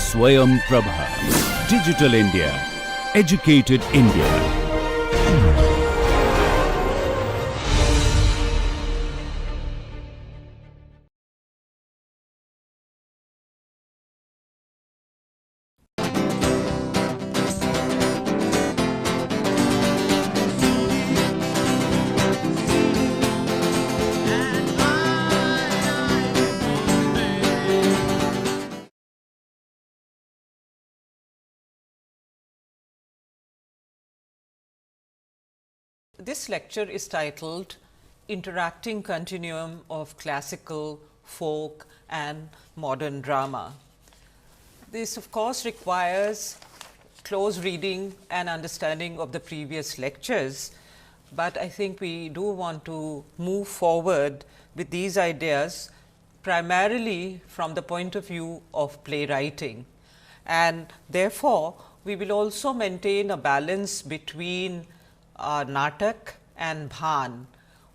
Swayam Prabha. Digital India. Educated India. This lecture is titled Interacting Continuum of Classical, Folk and Modern Drama. This of course requires close reading and understanding of the previous lectures, but I think we do want to move forward with these ideas primarily from the point of view of playwriting. And therefore, we will also maintain a balance between natak and bhan,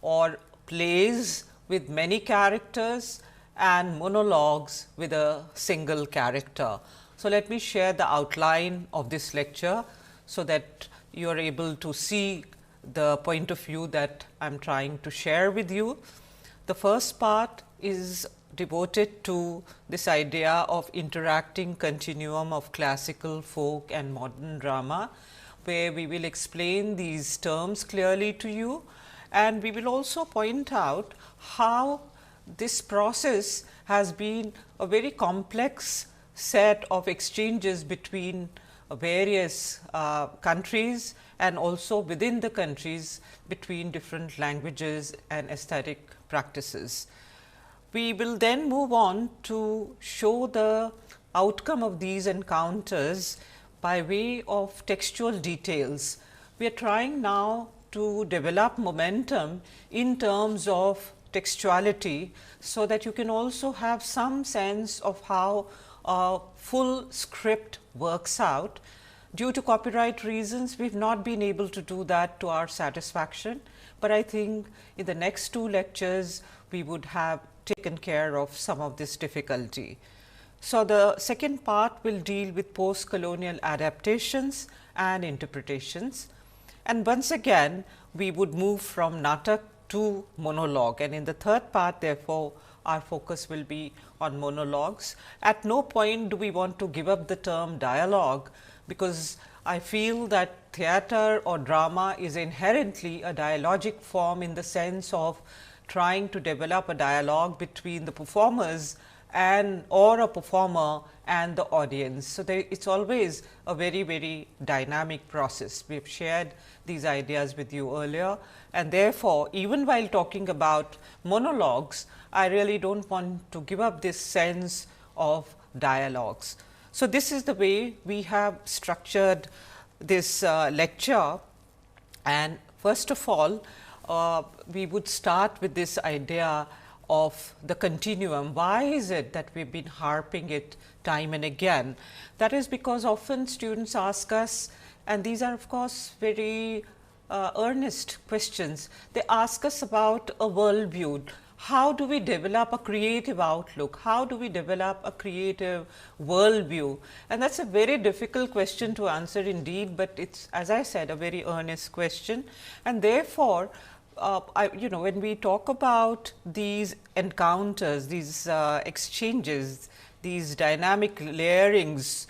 or plays with many characters and monologues with a single character. So, let me share the outline of this lecture, so that you are able to see the point of view that I am trying to share with you. The first part is devoted to this idea of interacting continuum of classical, folk and modern drama, where we will explain these terms clearly to you, and we will also point out how this process has been a very complex set of exchanges between various countries, and also within the countries between different languages and aesthetic practices. We will then move on to show the outcome of these encounters by way of textual details. We are trying now to develop momentum in terms of textuality, so that you can also have some sense of how a full script works out. Due to copyright reasons, we have not been able to do that to our satisfaction, but I think in the next two lectures we would have taken care of some of this difficulty. So, the second part will deal with post-colonial adaptations and interpretations, and once again we would move from natak to monologue, and in the third part therefore, our focus will be on monologues. At no point do we want to give up the term dialogue, because I feel that theatre or drama is inherently a dialogic form, in the sense of trying to develop a dialogue between the performers and or a performer and the audience. So, it is always a very dynamic process. We have shared these ideas with you earlier, and therefore, even while talking about monologues, I really do not want to give up this sense of dialogues. So, this is the way we have structured this lecture, and first of all we would start with this idea of the continuum. Why is it that we have been harping it time and again? That is because often students ask us, and these are of course very earnest questions. They ask us about a worldview. How do we develop a creative outlook? How do we develop a creative worldview? And that is a very difficult question to answer indeed, but it is, as I said, a very earnest question, and therefore, when we talk about these encounters, these exchanges, these dynamic layerings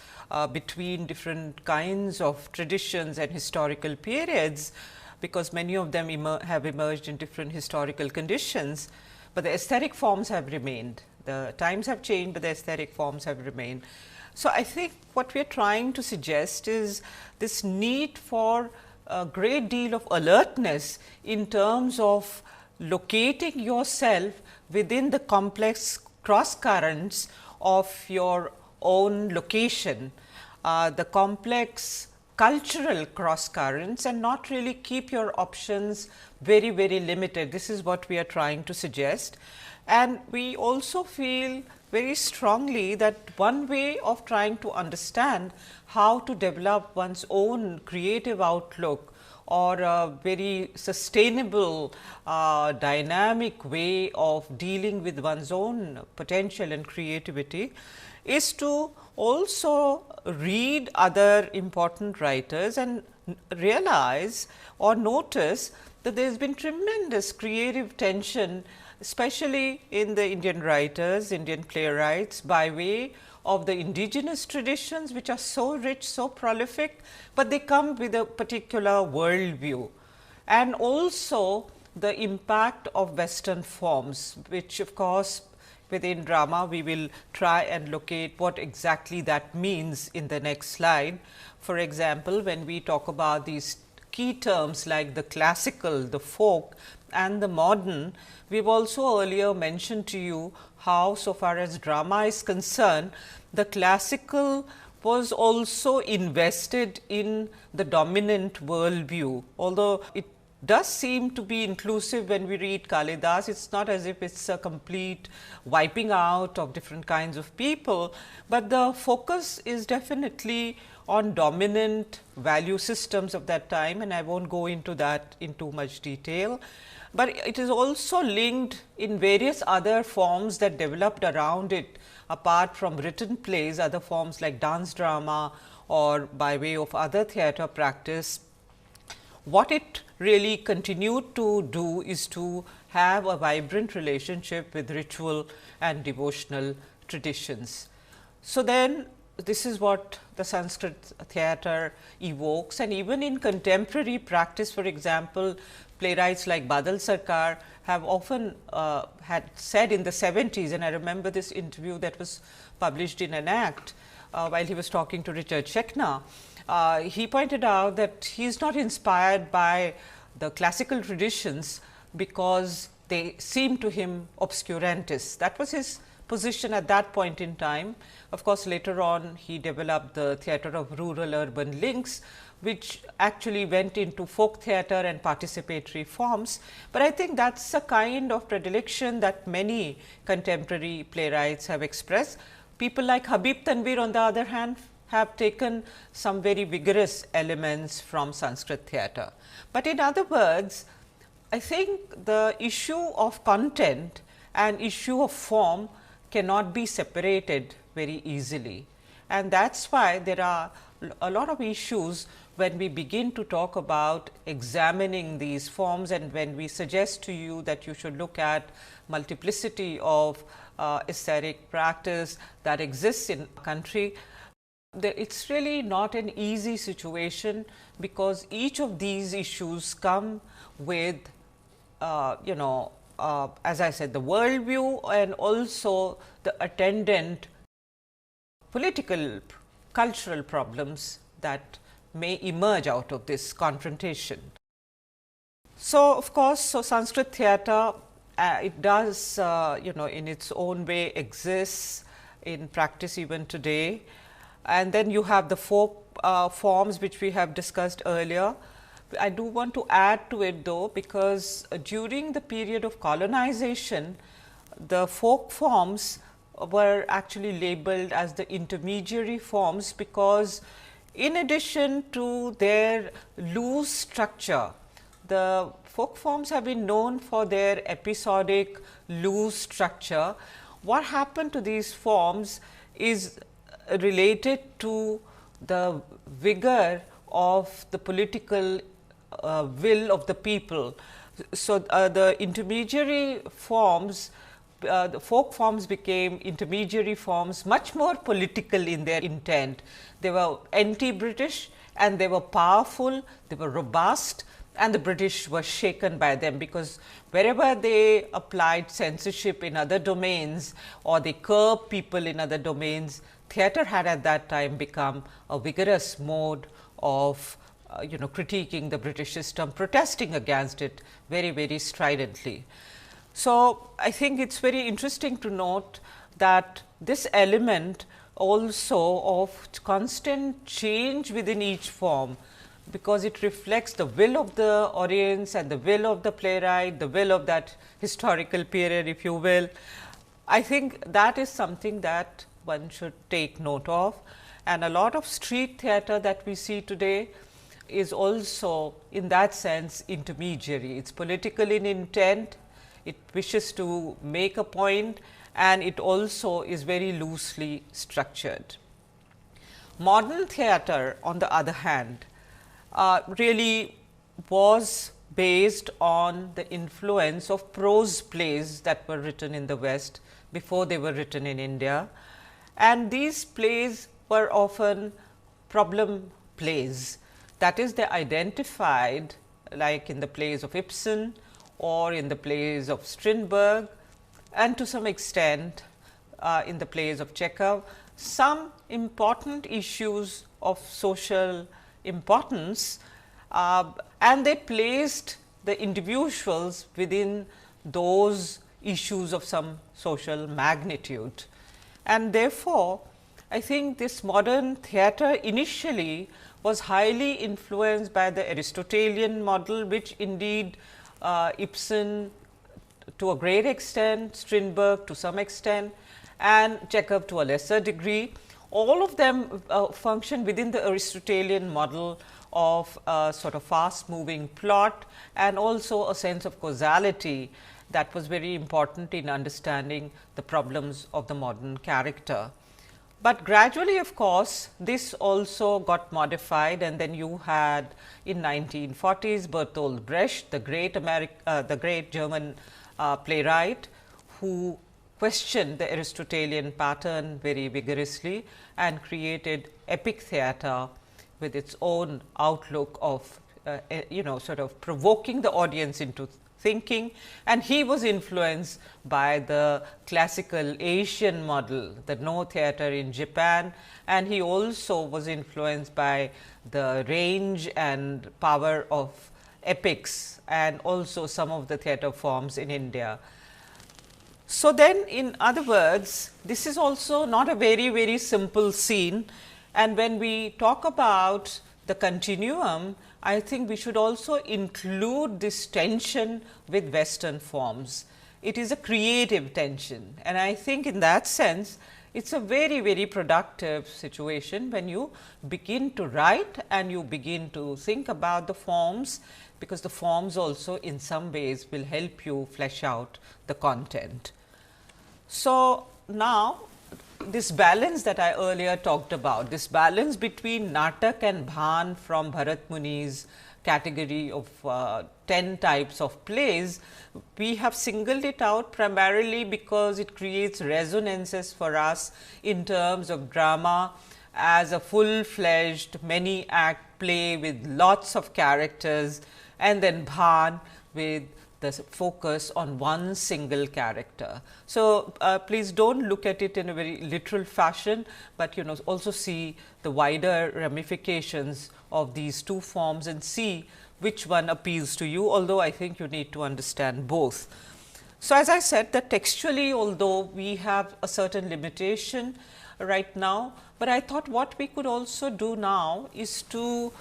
between different kinds of traditions and historical periods, because many of them have emerged in different historical conditions, but the aesthetic forms have remained. The times have changed, but the aesthetic forms have remained. So, I think what we are trying to suggest is this need for a great deal of alertness in terms of locating yourself within the complex cross currents of your own location, the complex cultural cross currents, and not really keep your options very limited. This is what we are trying to suggest, and we also feel very strongly that one way of trying to understand how to develop one's own creative outlook or a very sustainable, dynamic way of dealing with one's own potential and creativity is to also read other important writers and realize or notice that there has been tremendous creative tension, especially in the Indian writers, Indian playwrights, by way of the indigenous traditions, which are so rich, so prolific, but they come with a particular world view, and also the impact of Western forms, which of course within drama we will try and locate what exactly that means in the next slide. For example, when we talk about these key terms like the classical, the folk and the modern, we have also earlier mentioned to you how, so far as drama is concerned, the classical was also invested in the dominant world view. Although it does seem to be inclusive when we read Kalidas, it is not as if it is a complete wiping out of different kinds of people, but the focus is definitely on dominant value systems of that time, and I will not go into that in too much detail. But it is also linked in various other forms that developed around it, apart from written plays, other forms like dance drama or by way of other theatre practice. What it really continued to do is to have a vibrant relationship with ritual and devotional traditions. So, then this is what the Sanskrit theatre evokes, and even in contemporary practice, for example, playwrights like Badal Sarkar have often had said in the 70s, and I remember this interview that was published in an act while he was talking to Richard Schechner. He pointed out that he is not inspired by the classical traditions because they seem to him obscurantist. That was his position at that point in time. Of course, later on he developed the theatre of rural urban links, which actually went into folk theatre and participatory forms. But I think that is a kind of predilection that many contemporary playwrights have expressed. People like Habib Tanvir, on the other hand, have taken some very vigorous elements from Sanskrit theatre. But in other words, I think the issue of content and issue of form cannot be separated very easily, and that is why there are a lot of issues when we begin to talk about examining these forms, and when we suggest to you that you should look at multiplicity of aesthetic practice that exists in the country. It is really not an easy situation, because each of these issues come with as I said, the world view and also the attendant political, cultural problems that may emerge out of this confrontation. So, of course, Sanskrit theatre, it does in its own way exists in practice even today, and then you have the folk forms which we have discussed earlier. I do want to add to it though, because during the period of colonization, the folk forms were actually labeled as the intermediary forms, because in addition to their loose structure, the folk forms have been known for their episodic loose structure. What happened to these forms is related to the vigor of the political will of the people. So, the intermediary forms, the folk forms became intermediary forms, much more political in their intent. They were anti-British and they were powerful, they were robust, and the British were shaken by them, because wherever they applied censorship in other domains or they curbed people in other domains, theatre had at that time become a vigorous mode of critiquing the British system, protesting against it very, very stridently. So, I think it is very interesting to note that this element also of constant change within each form, because it reflects the will of the audience and the will of the playwright, the will of that historical period, if you will. I think that is something that one should take note of, and a lot of street theatre that we see today, is also in that sense intermediary. It is political in intent, it wishes to make a point, and it also is very loosely structured. Modern theatre, on the other hand, really was based on the influence of prose plays that were written in the West before they were written in India, and these plays were often problem plays. That is, they identified, like in the plays of Ibsen or in the plays of Strindberg, and to some extent in the plays of Chekhov, some important issues of social importance, and they placed the individuals within those issues of some social magnitude. And therefore, I think this modern theatre initially was highly influenced by the Aristotelian model, which indeed Ibsen to a great extent, Strindberg to some extent, and Chekhov to a lesser degree. All of them function within the Aristotelian model of a sort of fast moving plot and also a sense of causality that was very important in understanding the problems of the modern character. But gradually, of course, this also got modified, and then you had in 1940s Bertolt Brecht, the great German playwright, who questioned the Aristotelian pattern very vigorously and created epic theatre with its own outlook of sort of provoking the audience into thinking, and he was influenced by the classical Asian model, the No theatre in Japan, and he also was influenced by the range and power of epics and also some of the theatre forms in India. So, then in other words, this is also not a very simple scene, and when we talk about the continuum, I think we should also include this tension with Western forms. It is a creative tension, and I think in that sense, it is a very productive situation when you begin to write and you begin to think about the forms, because the forms also in some ways will help you flesh out the content. So, now this balance that I earlier talked about, this balance between Natak and Bhan from Bharat Muni's category of 10 types of plays, we have singled it out primarily because it creates resonances for us in terms of drama as a full-fledged many act play with lots of characters, and then Bhan with the focus on one single character. So, please do not look at it in a very literal fashion, but also see the wider ramifications of these two forms and see which one appeals to you, although I think you need to understand both. So, as I said that textually, although we have a certain limitation right now, but I thought what we could also do now is to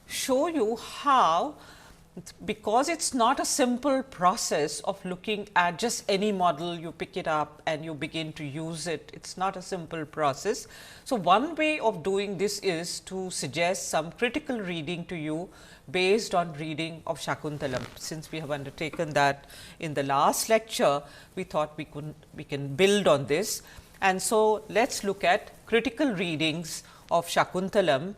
show you how, because it is not a simple process of looking at just any model, you pick it up and you begin to use it. It is not a simple process. So, one way of doing this is to suggest some critical reading to you based on reading of Shakuntalam. Since we have undertaken that in the last lecture, we thought we can build on this. And so, let us look at critical readings of Shakuntalam.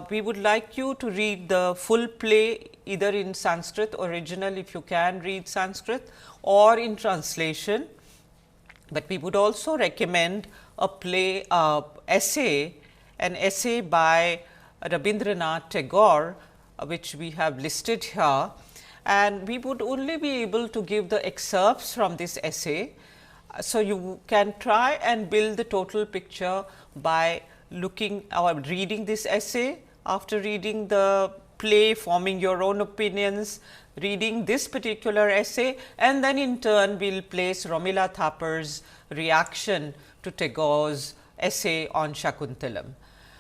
We would like you to read the full play either in Sanskrit original, if you can read Sanskrit, or in translation, but we would also recommend a play, an essay by Rabindranath Tagore, which we have listed here, and we would only be able to give the excerpts from this essay. So, you can try and build the total picture by looking or reading this essay, after reading the play, forming your own opinions, reading this particular essay, and then in turn we will place Romila Thapar's reaction to Tagore's essay on Shakuntalam.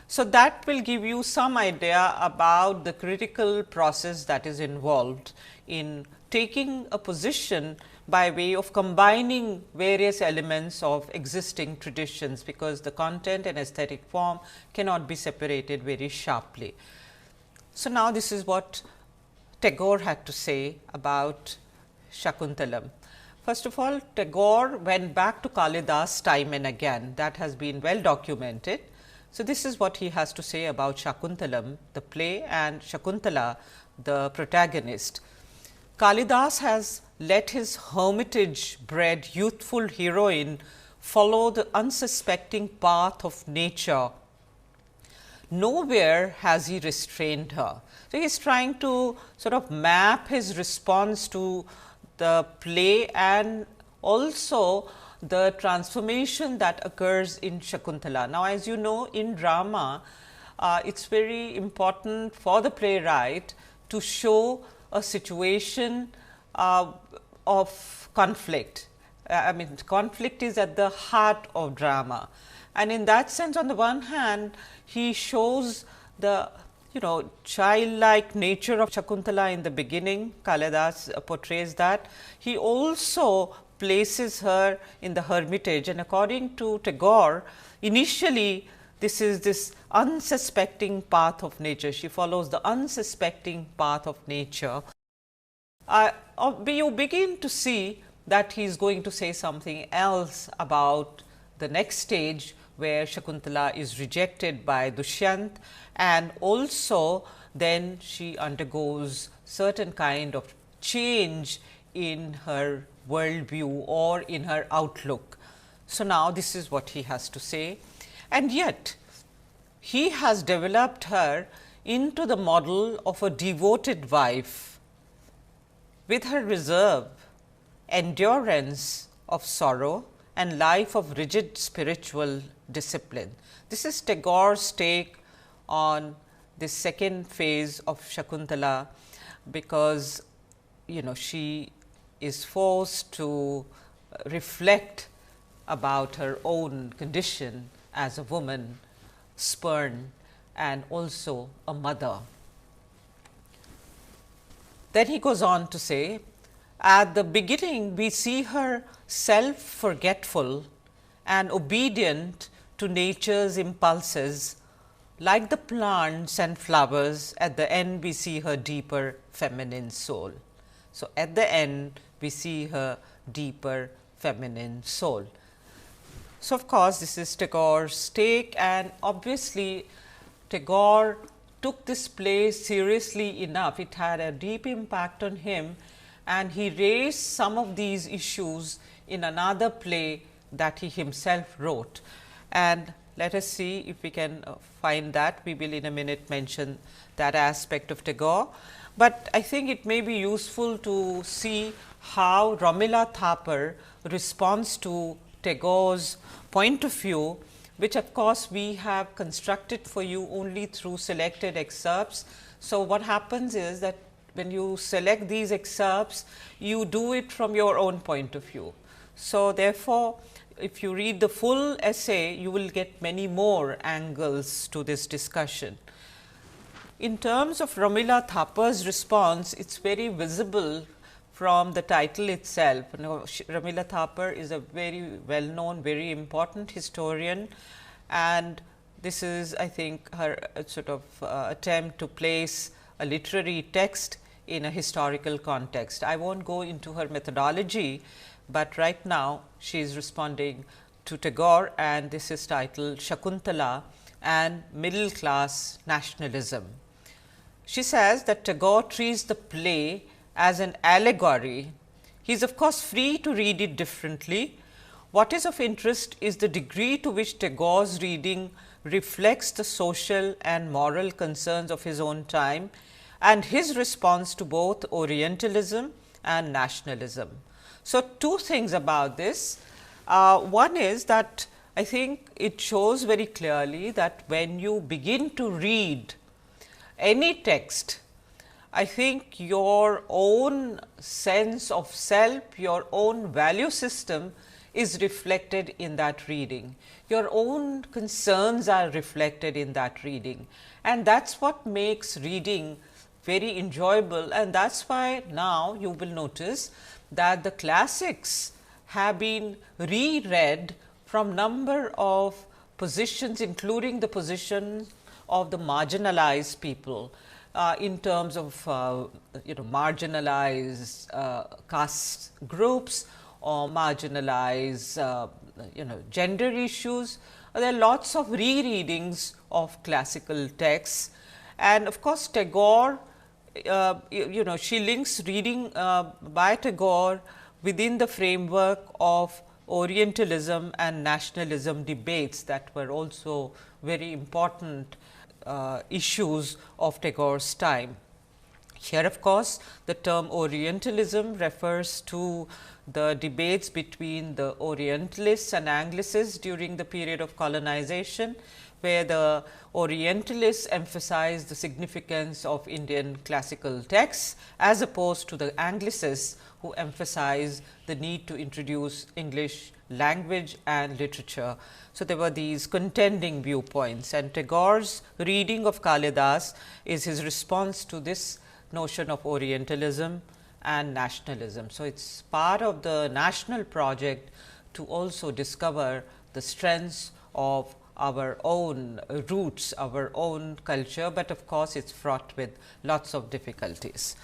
So, that will give you some idea about the critical process that is involved in taking a position by way of combining various elements of existing traditions, because the content and aesthetic form cannot be separated very sharply. So, now this is what Tagore had to say about Shakuntalam. First of all, Tagore went back to Kalidas time and again, that has been well documented. So, this is what he has to say about Shakuntalam, the play, and Shakuntala, the protagonist. Kalidas has let his hermitage bred youthful heroine follow the unsuspecting path of nature. Nowhere has he restrained her. So, he is trying to sort of map his response to the play and also the transformation that occurs in Shakuntala. Now, as you know, in drama, it is very important for the playwright to show a situation of conflict. I mean, conflict is at the heart of drama, and in that sense, on the one hand, he shows the childlike nature of Shakuntala in the beginning. Kalidas portrays that. He also places her in the hermitage, and according to Tagore, initially this is this unsuspecting path of nature. She follows the unsuspecting path of nature. You begin to see that he is going to say something else about the next stage, where Shakuntala is rejected by Dushyant, and also then she undergoes certain kind of change in her worldview or in her outlook. So, now this is what he has to say, and yet he has developed her into the model of a devoted wife with her reserve, endurance of sorrow, and life of rigid spiritual discipline. This is Tagore's take on this second phase of Shakuntala, because she is forced to reflect about her own condition as a woman, spurned, and also a mother. Then he goes on to say, at the beginning we see her self-forgetful and obedient to nature's impulses. Like the plants and flowers, at the end we see her deeper feminine soul. So, at the end we see her deeper feminine soul. So, of course, this is Tagore's take, and obviously Tagore took this play seriously enough. It had a deep impact on him, and he raised some of these issues in another play that he himself wrote. And let us see if we can find that. We will in a minute mention that aspect of Tagore, but I think it may be useful to see how Romila Thapar responds to Tagore's point of view, which of course we have constructed for you only through selected excerpts. So, what happens is that when you select these excerpts, you do it from your own point of view. So, therefore, if you read the full essay, you will get many more angles to this discussion. In terms of Romila Thapar's response, it is very visible from the title itself. Romila Thapar is a very well known, very important historian, and this is, I think, her sort of attempt to place a literary text in a historical context. I will not go into her methodology, but right now she is responding to Tagore, and this is titled Shakuntala and Middle Class Nationalism. She says that Tagore treats the play as an allegory. He is of course free to read it differently. What is of interest is the degree to which Tagore's reading reflects the social and moral concerns of his own time and his response to both Orientalism and nationalism. So, two things about this. One is that I think it shows very clearly that when you begin to read any text, I think your own sense of self, your own value system is reflected in that reading. Your own concerns are reflected in that reading, and that is what makes reading very enjoyable, and that is why now you will notice that the classics have been reread from number of positions, including the position of the marginalized people. in terms of marginalized caste groups or marginalized gender issues. There are lots of rereadings of classical texts, and of course, Tagore, she links reading by Tagore within the framework of Orientalism and nationalism debates that were also very important issues of Tagore's time. Here, of course, the term Orientalism refers to the debates between the Orientalists and Anglicists during the period of colonization, where the Orientalists emphasized the significance of Indian classical texts as opposed to the Anglicists, who emphasized the need to introduce English language and literature. So, there were these contending viewpoints, and Tagore's reading of Kalidas is his response to this notion of Orientalism and nationalism. So, it is part of the national project to also discover the strengths of our own roots, our own culture, but of course, it is fraught with lots of difficulties.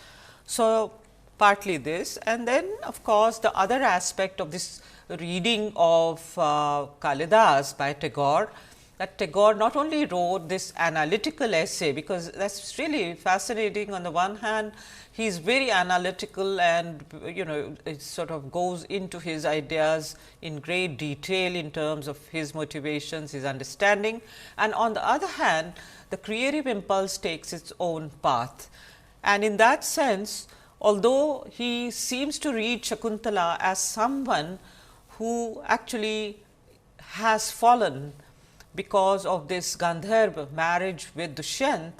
So, partly this, and then of course, the other aspect of this reading of Kalidas by Tagore, that Tagore not only wrote this analytical essay, because that is really fascinating. On the one hand, he is very analytical and it sort of goes into his ideas in great detail in terms of his motivations, his understanding, and on the other hand, the creative impulse takes its own path. And in that sense, although he seems to read Shakuntala as someone who actually has fallen because of this Gandharva marriage with Dushyant,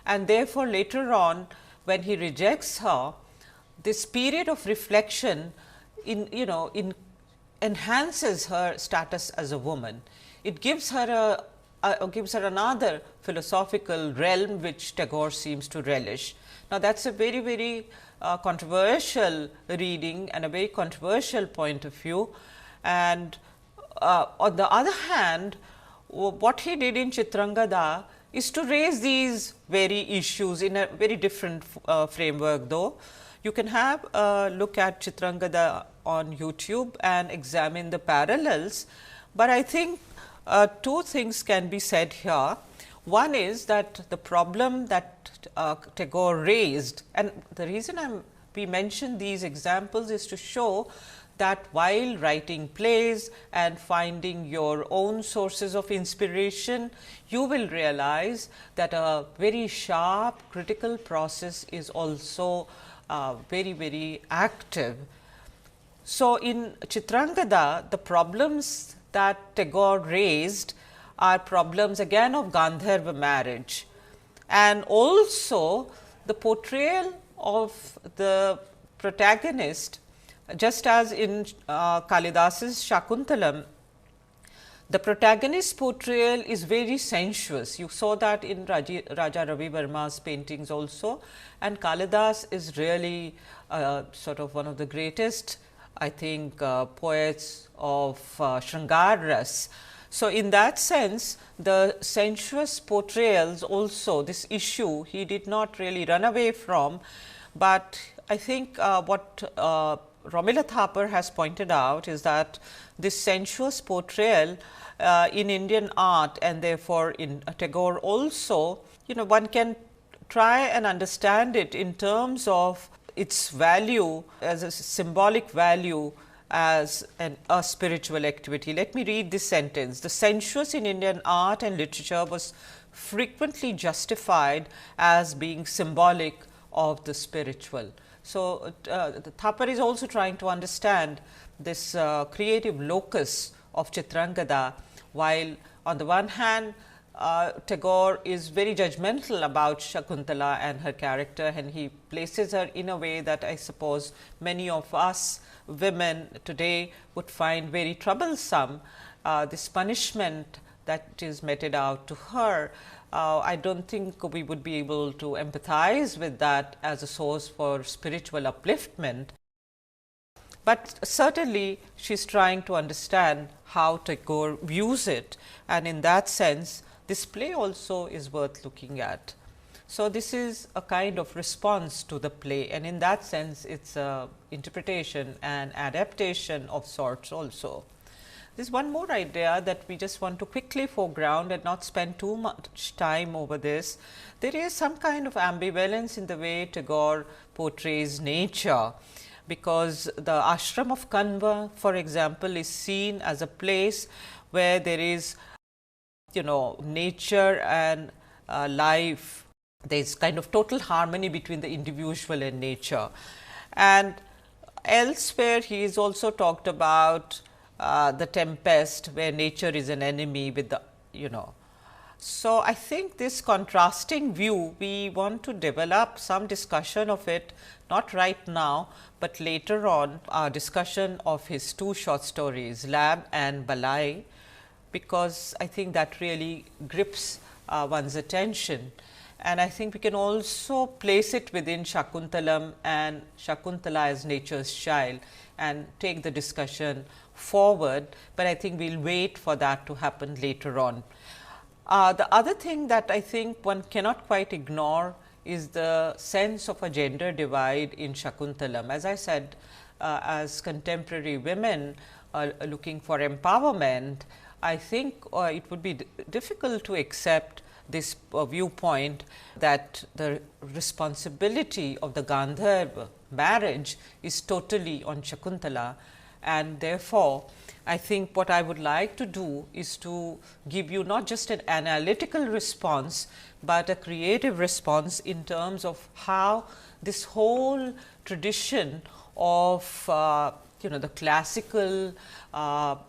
and therefore, later on when he rejects her, this period of reflection enhances her status as a woman. It gives her another philosophical realm which Tagore seems to relish. Now, that is a very, very controversial reading and a very controversial point of view. And on the other hand, what he did in Chitrangada is to raise these very issues in a very different framework, though. You can have a look at Chitrangada on YouTube and examine the parallels, but I think two things can be said here. One is that the problem that Tagore raised, and the reason we mention these examples is to show that while writing plays and finding your own sources of inspiration, you will realize that a very sharp critical process is also very, very active. So, in Chitrangada, the problems that Tagore raised are problems again of Gandharva marriage, and also the portrayal of the protagonist. Just as in Kalidas's Shakuntalam, the protagonist's portrayal is very sensuous. You saw that in Raja Ravi Verma's paintings also, and Kalidas is really sort of one of the greatest, I think, poets of Shringar Ras. So, in that sense, the sensuous portrayals also, this issue he did not really run away from, but I think what Romila Thapar has pointed out is that this sensuous portrayal in Indian art, and therefore in Tagore also, one can try and understand it in terms of its value as a symbolic value as a spiritual activity. Let me read this sentence. The sensuous in Indian art and literature was frequently justified as being symbolic of the spiritual. So, the Thapar is also trying to understand this creative locus of Chitrangada, while on the one hand Tagore is very judgmental about Shakuntala and her character, and he places her in a way that I suppose many of us women today would find very troublesome. This punishment that is meted out to her, I do not think we would be able to empathize with that as a source for spiritual upliftment, but certainly she is trying to understand how Tagore views it, and in that sense this play also is worth looking at. So, this is a kind of response to the play, and in that sense it is a interpretation and adaptation of sorts also. There is one more idea that we just want to quickly foreground and not spend too much time over this. There is some kind of ambivalence in the way Tagore portrays nature, because the ashram of Kanva, for example, is seen as a place where there is nature and life. There is kind of total harmony between the individual and nature. And elsewhere he is also talked about the tempest, where nature is an enemy with the So, I think this contrasting view, we want to develop some discussion of it, not right now, but later on our discussion of his two short stories, Lab and Balai, because I think that really grips one's attention. And I think we can also place it within Shakuntalam and Shakuntala as nature's child and take the discussion forward, but I think we will wait for that to happen later on. The other thing that I think one cannot quite ignore is the sense of a gender divide in Shakuntalam. As I said, as contemporary women looking for empowerment, I think it would be difficult to accept this viewpoint that the responsibility of the Gandharva marriage is totally on Shakuntala, and therefore, I think what I would like to do is to give you not just an analytical response, but a creative response in terms of how this whole tradition of the classical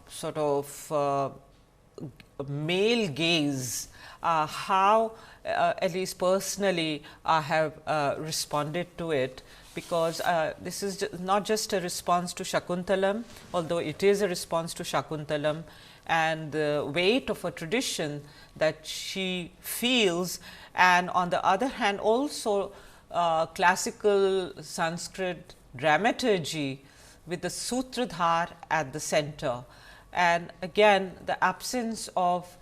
sort of male gaze, how at least personally I have responded to it, because this is not just a response to Shakuntalam, although it is a response to Shakuntalam and the weight of a tradition that she feels, and on the other hand also classical Sanskrit dramaturgy with the Sutradhar at the center. And again, the absence of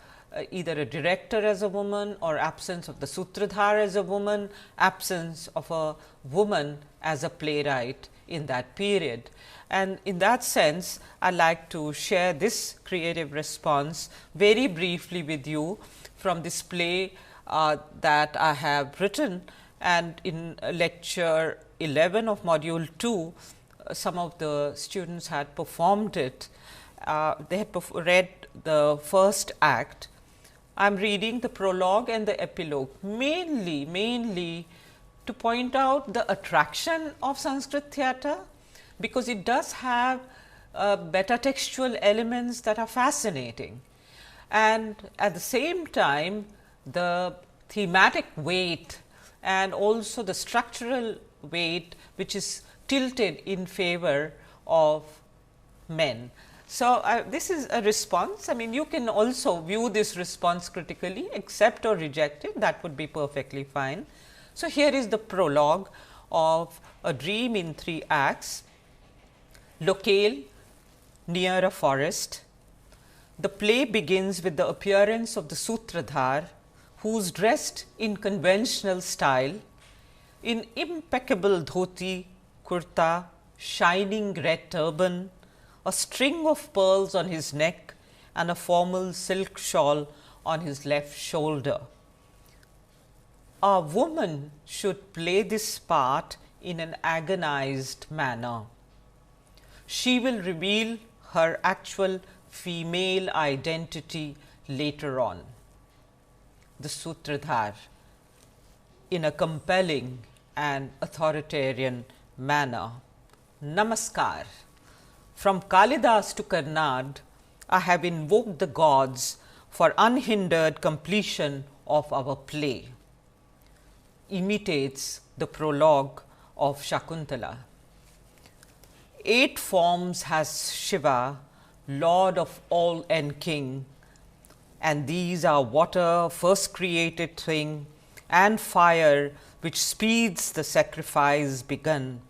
either a director as a woman or absence of the Sutradhar as a woman, absence of a woman as a playwright in that period. And in that sense, I would like to share this creative response very briefly with you from this play that I have written, and in lecture 11 of module 2, some of the students had performed it. They had read the first act. I am reading the prologue and the epilogue mainly to point out the attraction of Sanskrit theatre, because it does have metatextual elements that are fascinating, and at the same time the thematic weight and also the structural weight which is tilted in favor of men. So, this is a response. I mean, you can also view this response critically, accept or reject it, that would be perfectly fine. So, here is the prologue of A Dream in 3 Acts. Locale near a forest. The play begins with the appearance of the Sutradhar, who is dressed in conventional style, in impeccable dhoti, kurta, shining red turban, a string of pearls on his neck and a formal silk shawl on his left shoulder. A woman should play this part in an agonized manner. She will reveal her actual female identity later on. The Sutradhar, in a compelling and authoritarian manner. Namaskar. From Kalidas to Karnad, I have invoked the gods for unhindered completion of our play. Imitates the prologue of Shakuntala. 8 forms has Shiva, Lord of all and King, and these are water, first created thing, and fire, which speeds the sacrifice begun,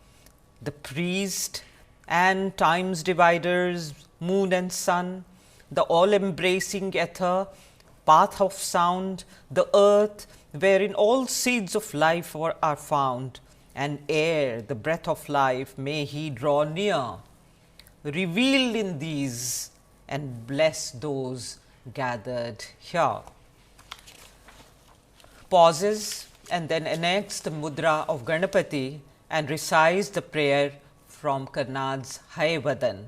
the priest, and times dividers, moon and sun, the all embracing ether, path of sound, the earth, wherein all seeds of life are found, and air, the breath of life, may he draw near, revealed in these, and bless those gathered here. Pauses and then enacts the mudra of Ganapati and recites the prayer from Karnad's Hayvadan.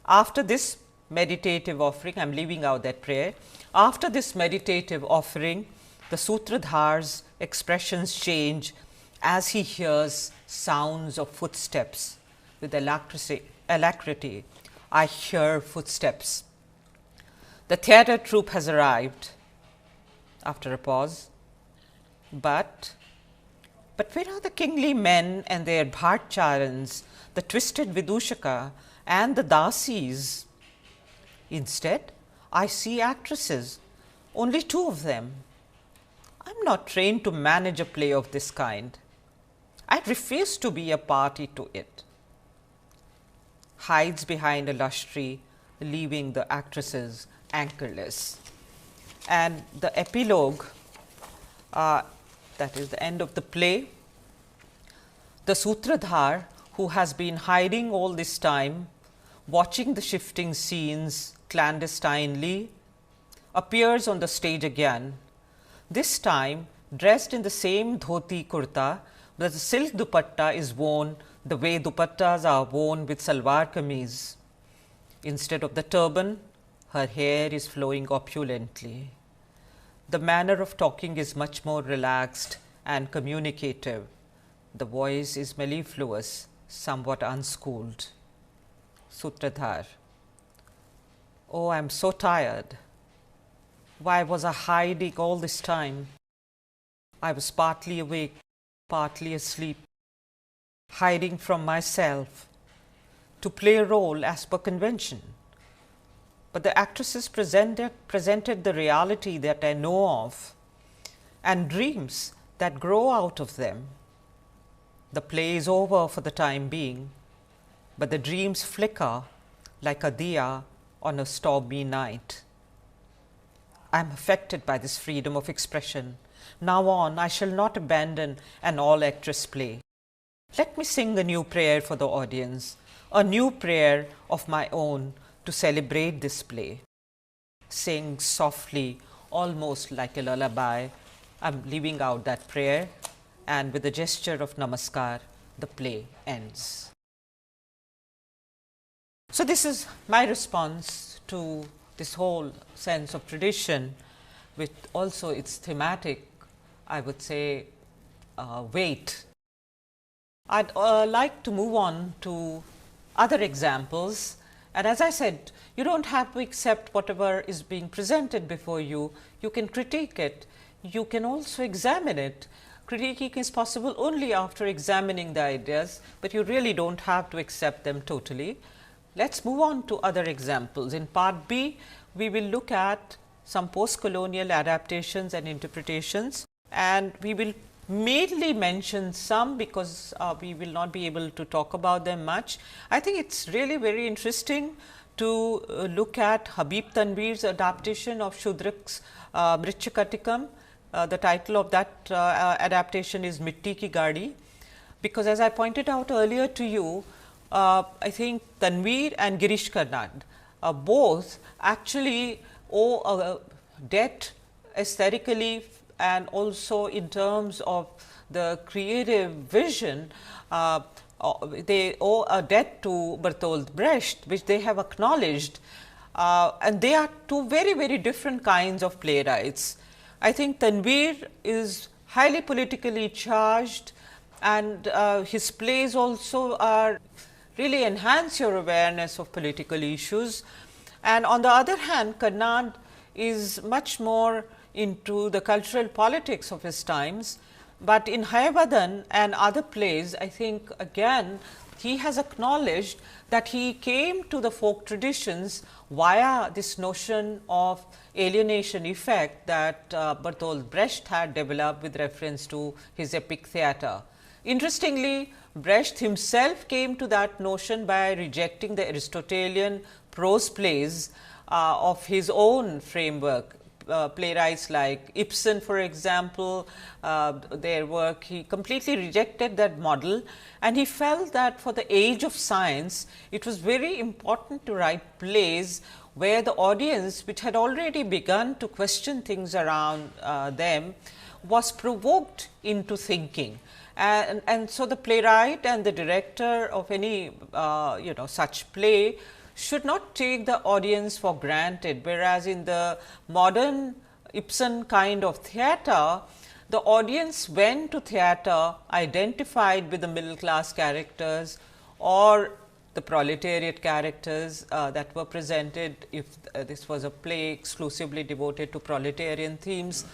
After this meditative offering, I am leaving out that prayer. After this meditative offering, the Sutradhar's expressions change as he hears sounds of footsteps. With alacrity, I hear footsteps. The theatre troupe has arrived. After a pause, but where are the kingly men and their bhartcharans, the twisted Vidushaka and the dasis? Instead, I see actresses, only 2 of them. I am not trained to manage a play of this kind. I refuse to be a party to it. Hides behind a lush tree, leaving the actresses anchorless. And the epilogue, that is the end of the play. The Sutradhar, who has been hiding all this time, watching the shifting scenes clandestinely, appears on the stage again. This time dressed in the same dhoti kurta, but the silk dupatta is worn the way dupattas are worn with salwar kameez. Instead of the turban, her hair is flowing opulently. The manner of talking is much more relaxed and communicative. The voice is mellifluous, somewhat unschooled. Sutradhar: oh, I am so tired. Why was I hiding all this time? I was partly awake, partly asleep, hiding from myself to play a role as per convention. But the actresses presented the reality that I know of and dreams that grow out of them. The play is over for the time being, but the dreams flicker like a diya on a stormy night. I am affected by this freedom of expression. Now on, I shall not abandon an all-actress play. Let me sing a new prayer for the audience, a new prayer of my own to celebrate this play. Sing softly, almost like a lullaby. I am leaving out that prayer, and with a gesture of namaskar, the play ends. So, this is my response to this whole sense of tradition, with also its thematic, I would say, weight. I'd like to move on to other examples. And as I said, you don't have to accept whatever is being presented before you. You can critique it. You can also examine it. Critiquing is possible only after examining the ideas, but you really don't have to accept them totally. Let's move on to other examples. In part B, we will look at some post-colonial adaptations and interpretations, and we will mainly mention some because we will not be able to talk about them much. I think it's really very interesting to look at Habib Tanveer's adaptation of Shudrak's Mritchakatikam. The title of that adaptation is Mitti Ki Gaadi, because as I pointed out earlier to you, I think Tanveer and Girish Karnad both actually owe a debt aesthetically and also in terms of the creative vision. They owe a debt to Bertolt Brecht, which they have acknowledged, and they are 2 very, very different kinds of playwrights. I think Tanveer is highly politically charged, and his plays also are really enhance your awareness of political issues. And on the other hand, Karnad is much more into the cultural politics of his times, but in Hayavadan and other plays, I think again he has acknowledged that he came to the folk traditions via this notion of alienation effect that Bertolt Brecht had developed with reference to his epic theatre. Interestingly, Brecht himself came to that notion by rejecting the Aristotelian prose plays of his own framework, playwrights like Ibsen, for example, their work, he completely rejected that model, and he felt that for the age of science, it was very important to write plays where the audience, which had already begun to question things around them, was provoked into thinking. And so the playwright and the director of any such play should not take the audience for granted, whereas in the modern Ibsen kind of theatre, the audience went to theatre identified with the middle class characters or the proletariat characters that were presented, if this was a play exclusively devoted to proletarian themes.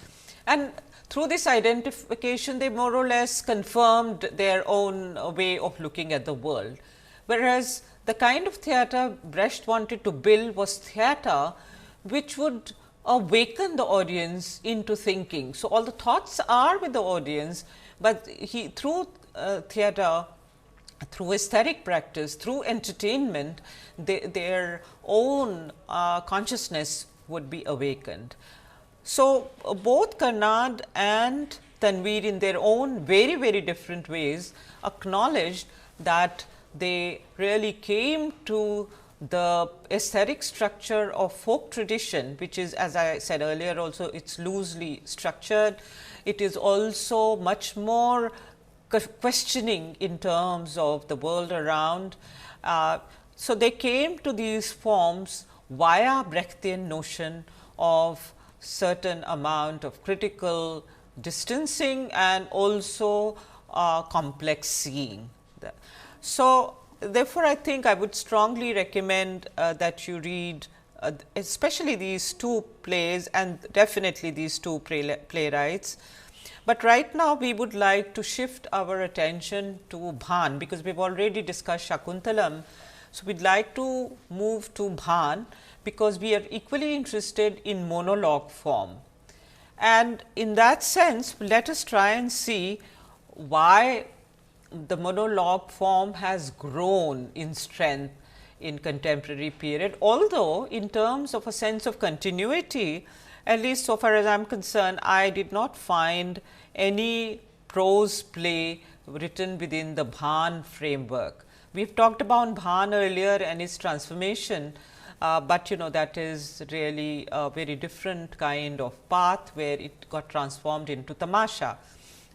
And through this identification, they more or less confirmed their own way of looking at the world. Whereas, the kind of theatre Brecht wanted to build was theatre which would awaken the audience into thinking. So, all the thoughts are with the audience, but he through theatre, through aesthetic practice, through entertainment, their own consciousness would be awakened. So, both Karnad and Tanveer in their own very, very different ways acknowledged that they really came to the aesthetic structure of folk tradition, which is, as I said earlier, also it is loosely structured. It is also much more questioning in terms of the world around. So, they came to these forms via Brechtian notion of certain amount of critical distancing and also complex seeing. So, therefore, I think I would strongly recommend that you read especially these two plays and definitely these two playwrights. But right now, we would like to shift our attention to Bhan, because we have already discussed Shakuntalam. So, we would like to move to Bhan, because we are equally interested in monologue form. And in that sense, let us try and see why the monologue form has grown in strength in contemporary period, although in terms of a sense of continuity, at least so far as I am concerned, I did not find any prose play written within the Bhan framework. We have talked about Bhan earlier and its transformation, but that is really a very different kind of path where it got transformed into tamasha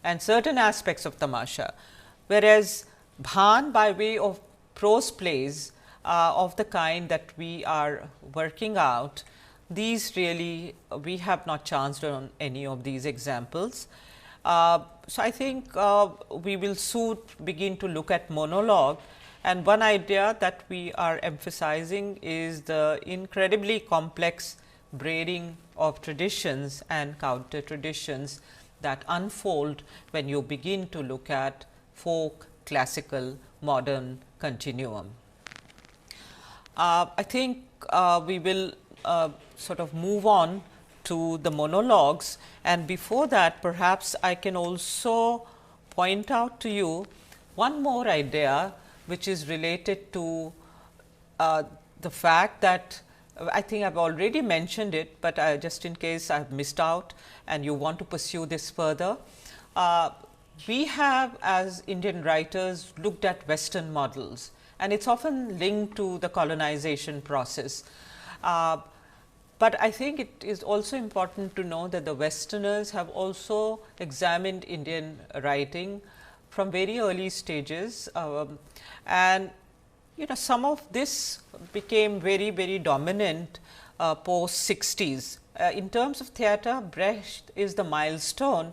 and certain aspects of tamasha. Whereas, Bhan by way of prose plays of the kind that we are working out, these really we have not chanced on any of these examples. So, I think we will soon begin to look at monologue, and one idea that we are emphasizing is the incredibly complex braiding of traditions and counter traditions that unfold when you begin to look at folk, classical, modern continuum. I think we will sort of move on to the monologues, and before that perhaps I can also point out to you one more idea which is related to the fact that I think I have already mentioned it, but just in case I have missed out and you want to pursue this further. We have, as Indian writers, looked at Western models, and it is often linked to the colonization process. But I think it is also important to know that the Westerners have also examined Indian writing from very early stages, and some of this became very, very dominant post 60s. In terms of theatre, Brecht is the milestone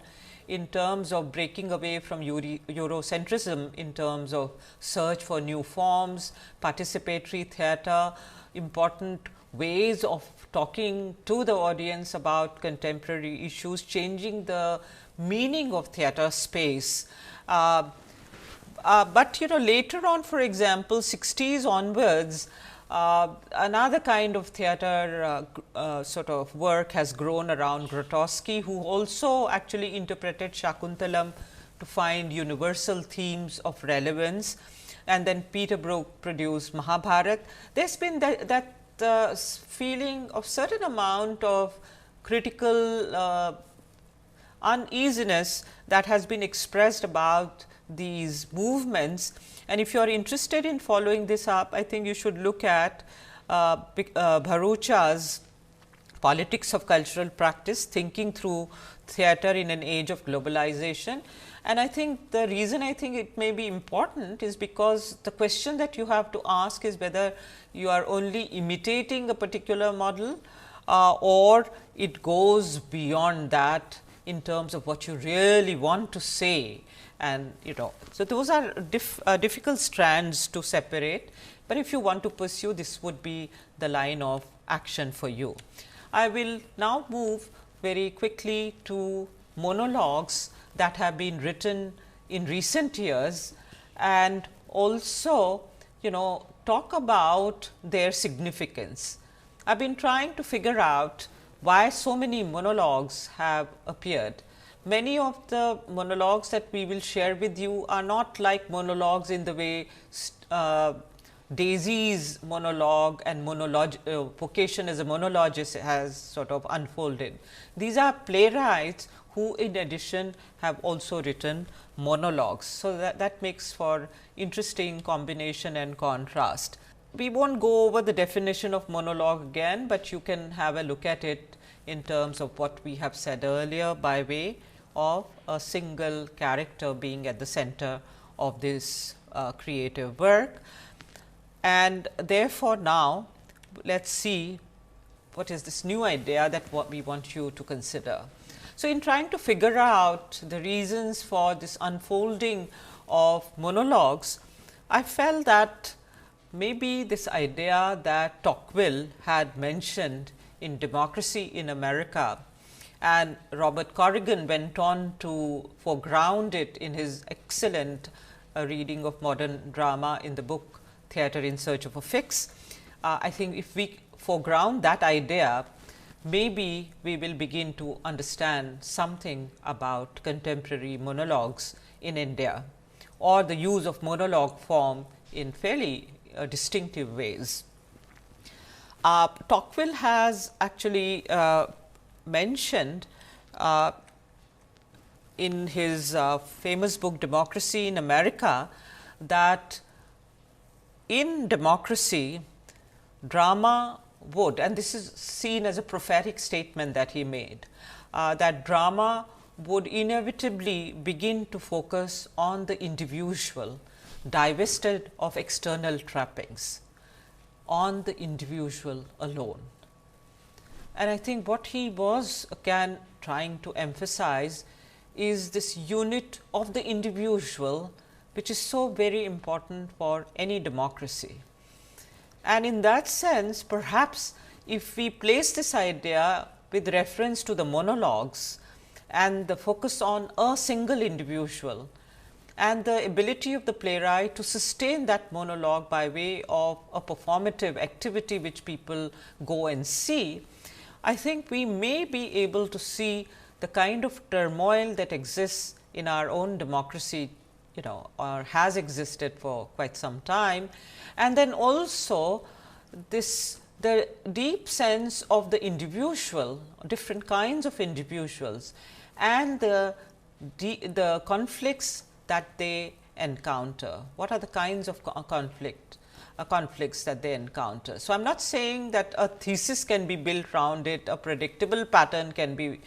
in terms of breaking away from Eurocentrism, in terms of search for new forms, participatory theatre, important ways of talking to the audience about contemporary issues, changing the meaning of theatre space. But later on, for example, 60s onwards, another kind of theatre sort of work has grown around Grotowski, who also actually interpreted Shakuntalam to find universal themes of relevance, and then Peterbrook produced Mahabharat. There has been that feeling of certain amount of critical uneasiness that has been expressed about these movements. And if you are interested in following this up, I think you should look at Bharucha's Politics of Cultural Practice, Thinking Through Theatre in an Age of Globalization. And I think the reason I think it may be important is because the question that you have to ask is whether you are only imitating a particular model or it goes beyond that in terms of what you really want to say. And so those are difficult strands to separate, but if you want to pursue, this would be the line of action for you. I will now move very quickly to monologues that have been written in recent years, and also talk about their significance. I have been trying to figure out why so many monologues have appeared. Many of the monologues that we will share with you are not like monologues in the way Daisy's monologue and vocation as a monologist has sort of unfolded. These are playwrights who in addition have also written monologues. So, that makes for interesting combination and contrast. We will not go over the definition of monologue again, but you can have a look at it in terms of what we have said earlier by way of a single character being at the center of this creative work. And therefore, now let us see what is this new idea that what we want you to consider. So, in trying to figure out the reasons for this unfolding of monologues, I felt that maybe this idea that Tocqueville had mentioned in Democracy in America, and Robert Corrigan went on to foreground it in his excellent reading of modern drama in the book Theatre in Search of a Fix. I think if we foreground that idea, maybe we will begin to understand something about contemporary monologues in India, or the use of monologue form in fairly distinctive ways. Tocqueville has actually mentioned in his famous book Democracy in America that in democracy drama would, and this is seen as a prophetic statement that he made, that drama would inevitably begin to focus on the individual divested of external trappings, on the individual alone. And I think what he was again trying to emphasize is this unit of the individual, which is so very important for any democracy. And in that sense, perhaps if we place this idea with reference to the monologues and the focus on a single individual and the ability of the playwright to sustain that monologue by way of a performative activity which people go and see, I think we may be able to see the kind of turmoil that exists in our own democracy, or has existed for quite some time. And then also the deep sense of the individual, different kinds of individuals, and the conflicts that they encounter. What are the kinds of conflicts that they encounter? So, I am not saying that a thesis can be built around it, a predictable pattern can be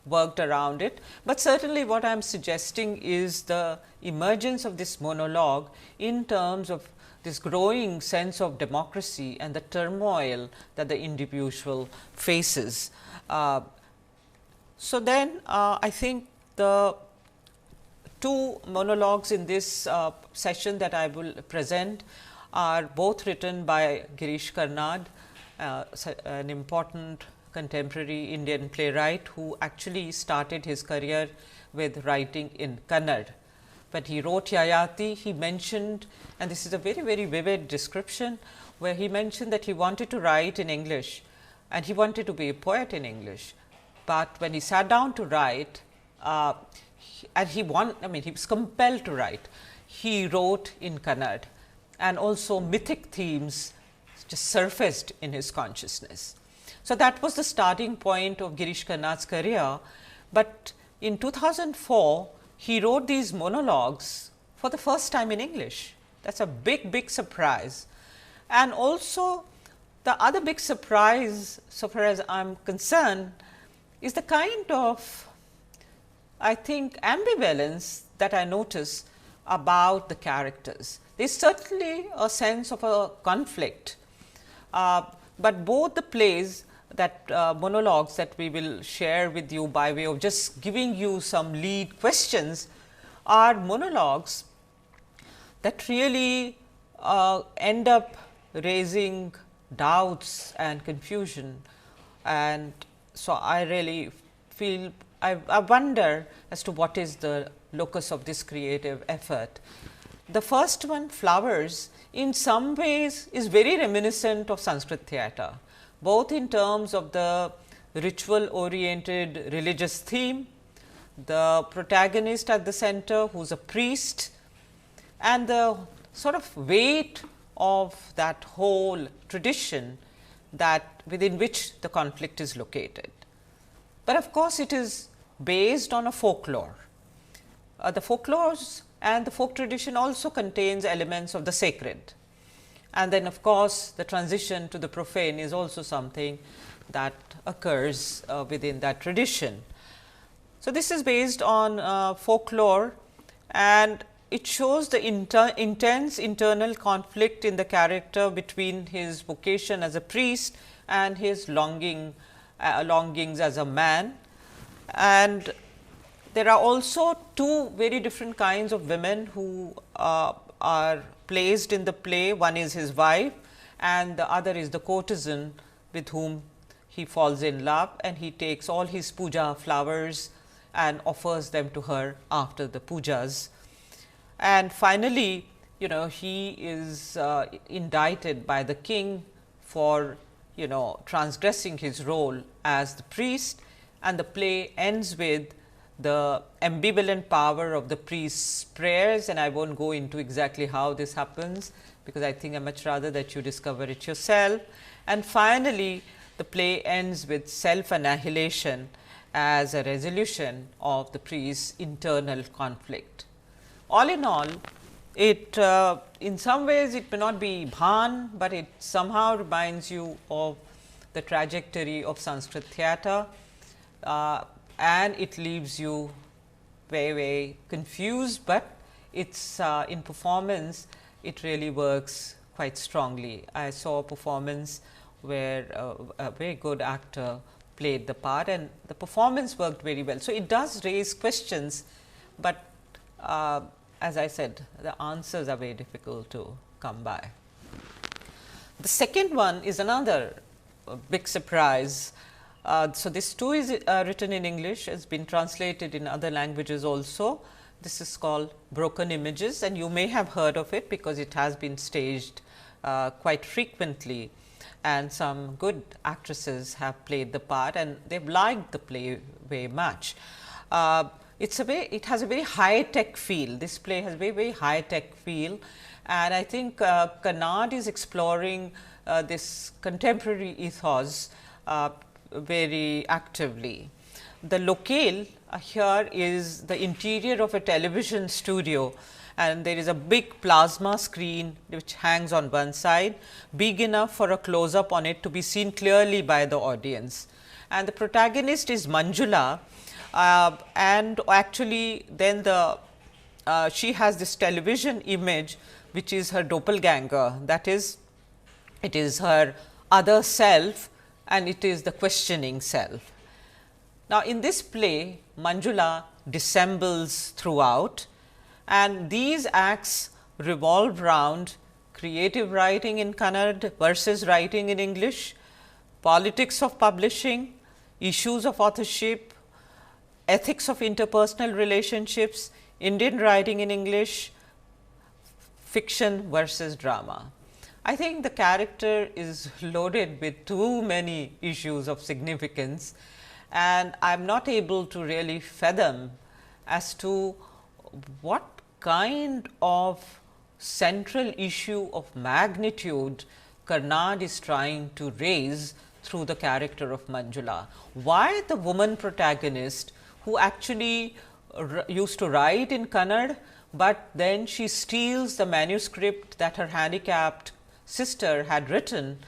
worked around it, but certainly what I am suggesting is the emergence of this monologue in terms of this growing sense of democracy and the turmoil that the individual faces. So, then I think the two monologues in this session that I will present are both written by Girish Karnad, an important contemporary Indian playwright who actually started his career with writing in Kannada. When he wrote Yayati, he mentioned, and this is a very, very vivid description, where he mentioned that he wanted to write in English and he wanted to be a poet in English. But when he sat down to write, and he was compelled to write, he wrote in Kannada, and also mythic themes just surfaced in his consciousness. So, that was the starting point of Girish Karnad's career, but in 2004 he wrote these monologues for the first time in English. That is a big surprise. And also the other big surprise, so far as I am concerned, is the kind of, I think, ambivalence that I notice about the characters. There is certainly a sense of a conflict, but both the plays that monologues that we will share with you by way of just giving you some lead questions are monologues that really end up raising doubts and confusion. And so, I really feel, I wonder as to what is the locus of this creative effort. The first one, Flowers, in some ways is very reminiscent of Sanskrit theatre, both in terms of the ritual oriented religious theme, the protagonist at the center who is a priest, and the sort of weight of that whole tradition that within which the conflict is located. But of course, it is based on a folklore. The folklores and the folk tradition also contains elements of the sacred. And then of course, the transition to the profane is also something that occurs within that tradition. So, this is based on folklore, and it shows the intense internal conflict in the character between his vocation as a priest and his longings as a man. And there are also two very different kinds of women who are placed in the play. One is his wife and the other is the courtesan with whom he falls in love, and he takes all his puja flowers and offers them to her after the pujas. And finally, he is indicted by the king for transgressing his role as the priest, and the play ends with the ambivalent power of the priest's prayers, and I will not go into exactly how this happens, because I think I much rather that you discover it yourself. And finally, the play ends with self-annihilation as a resolution of the priest's internal conflict. All in all, it in some ways it may not be Bhan, but it somehow reminds you of the trajectory of Sanskrit theatre, and it leaves you very confused, but it's in performance it really works quite strongly. I saw a performance where a very good actor played the part, and the performance worked very well. So, it does raise questions, but as I said, the answers are very difficult to come by. The second one is another big surprise. So, this too is written in English, has been translated in other languages also. This is called Broken Images, and you may have heard of it because it has been staged quite frequently, and some good actresses have played the part and they have liked the play very much. It has a very high tech feel. This play has a very high tech feel, and I think Karnad is exploring this contemporary ethos very actively. The locale here is the interior of a television studio, and there is a big plasma screen which hangs on one side, big enough for a close up on it to be seen clearly by the audience. And the protagonist is Manjula, and actually then she has this television image which is her doppelganger, that is, it is her other self and it is the questioning self. Now, in this play Manjula dissembles throughout, and these acts revolve around creative writing in Kannada versus writing in English, politics of publishing, issues of authorship, ethics of interpersonal relationships, Indian writing in English, fiction versus drama. I think the character is loaded with too many issues of significance, and I am not able to really fathom as to what kind of central issue of magnitude Karnad is trying to raise through the character of Manjula. Why the woman protagonist who actually used to write in Kannada, but then she steals the manuscript that her handicapped sister had written,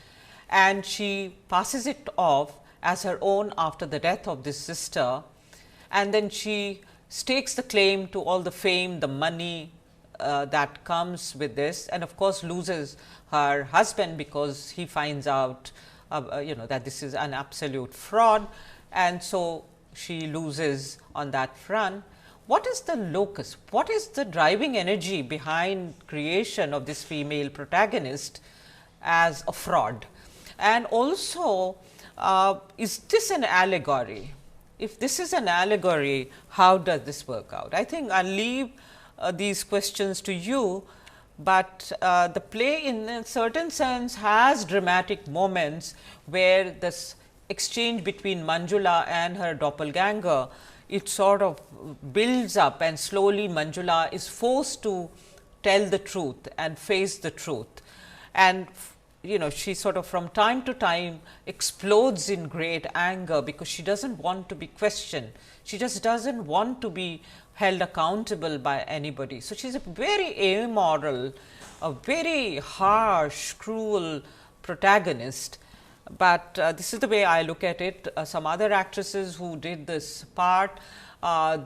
and she passes it off as her own after the death of this sister, and then she stakes the claim to all the fame, the money that comes with this, and of course, loses her husband because he finds out that this is an absolute fraud, and so she loses on that front. What is the locus? What is the driving energy behind creation of this female protagonist as a fraud? And also, is this an allegory? If this is an allegory, how does this work out? I think I will leave these questions to you, but the play in a certain sense has dramatic moments where this exchange between Manjula and her doppelganger, it sort of builds up, and slowly Manjula is forced to tell the truth and face the truth. And she sort of from time to time explodes in great anger because she does not want to be questioned. She just does not want to be held accountable by anybody. So, she is a very amoral, a very harsh, cruel protagonist, but this is the way I look at it. Some other actresses who did this part,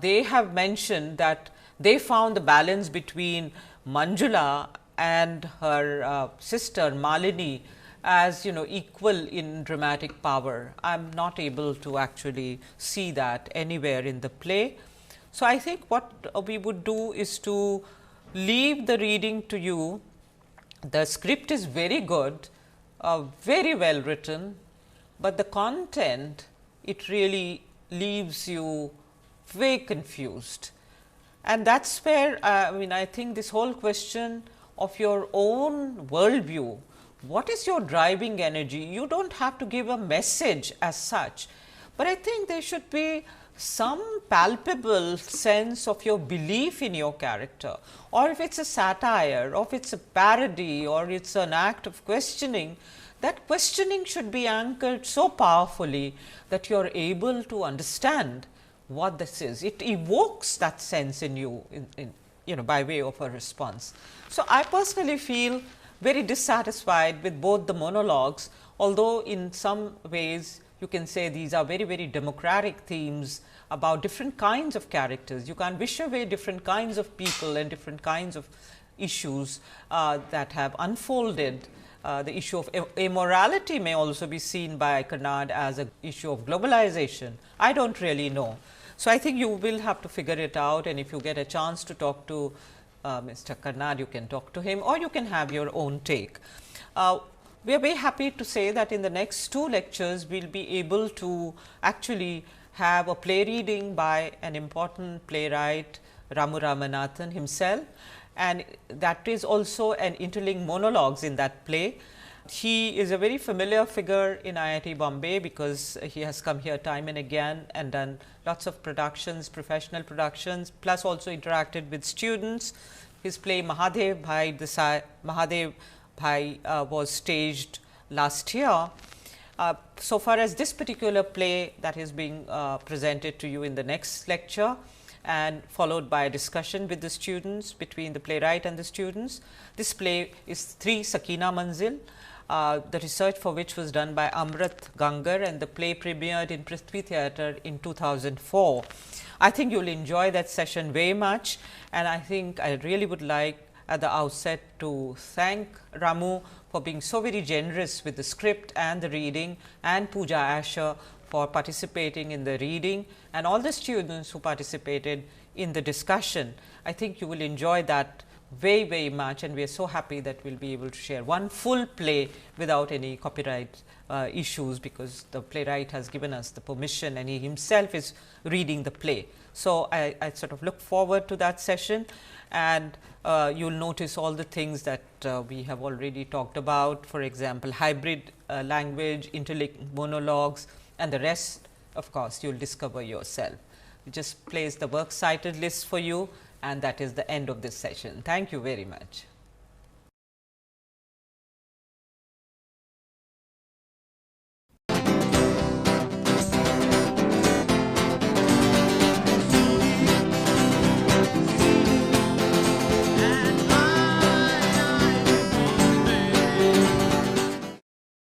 they have mentioned that they found the balance between Manjula and her sister Malini as equal in dramatic power. I am not able to actually see that anywhere in the play. So, I think what we would do is to leave the reading to you. The script is very good, very well written, but the content, it really leaves you very confused. And that is where I think this whole question of your own worldview, what is your driving energy? You do not have to give a message as such, but I think there should be some palpable sense of your belief in your character, or if it is a satire, or if it is a parody, or it is an act of questioning, that questioning should be anchored so powerfully that you are able to understand what this is. It evokes that sense in you by way of a response. So, I personally feel very dissatisfied with both the monologues, although in some ways you can say these are very, very democratic themes about different kinds of characters. You can't wish away different kinds of people and different kinds of issues that have unfolded. The issue of immorality may also be seen by Kannada as an issue of globalization. I do not really know. So, I think you will have to figure it out, and if you get a chance to talk to Mr. Kannada, you can talk to him, or you can have your own take. We are very happy to say that in the next 2 lectures, we will be able to actually have a play reading by an important playwright, Ramu Ramanathan himself, and that is also an interlinked monologues in that play. He is a very familiar figure in IIT Bombay because he has come here time and again and done lots of productions, professional productions, plus also interacted with students. His play Mahadev Bhai was staged last year. So far as this particular play that is being presented to you in the next lecture, and followed by a discussion with the students between the playwright and the students. This play is 3 Sakina Manzil, the research for which was done by Amrit Gangar, and the play premiered in Prithvi Theatre in 2004. I think you will enjoy that session very much, and I think I really would like at the outset to thank Ramu for being so very generous with the script and the reading, and Pooja Asher for participating in the reading, and all the students who participated in the discussion. I think you will enjoy that very, very much, and we are so happy that we will be able to share one full play without any copyright issues, because the playwright has given us the permission and he himself is reading the play. So, I sort of look forward to that session, and you will notice all the things that we have already talked about, for example, hybrid language, interlinked monologues, and the rest of course, you will discover yourself. We just place the works cited list for you, and that is the end of this session. Thank you very much.